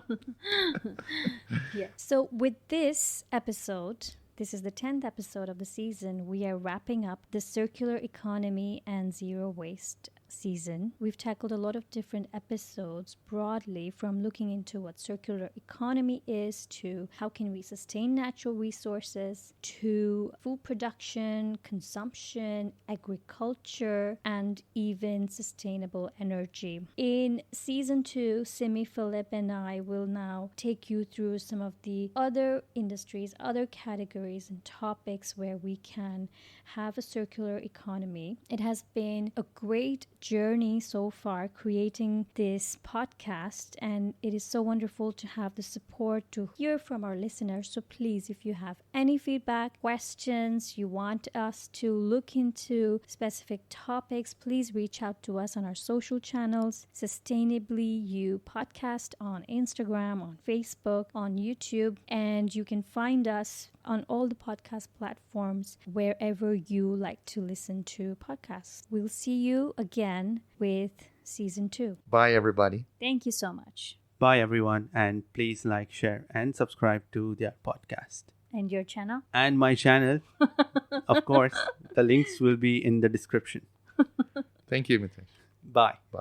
Yeah. So with this episode, this is the 10th episode of the season. We are wrapping up the circular economy and zero waste season. We've tackled a lot of different episodes broadly, from looking into what circular economy is to how can we sustain natural resources to food production, consumption, agriculture, and even sustainable energy. In season 2, Simi, Philip, and I will now take you through some of the other industries, other categories and topics where we can have a circular economy. It has been a great journey so far creating this podcast, and it is so wonderful to have the support to hear from our listeners. So please, if you have any feedback, questions, you want us to look into specific topics, please reach out to us on our social channels, Sustainably U Podcast on Instagram, on Facebook, on YouTube, and you can find us on all the podcast platforms wherever you like to listen to podcasts. We'll see you again with season 2. Bye, everybody. Thank you so much. Bye, everyone. And please like, share, and subscribe to their podcast. And your channel? And my channel, of course. The links will be in the description. Thank you, Mitesh. Bye. Bye.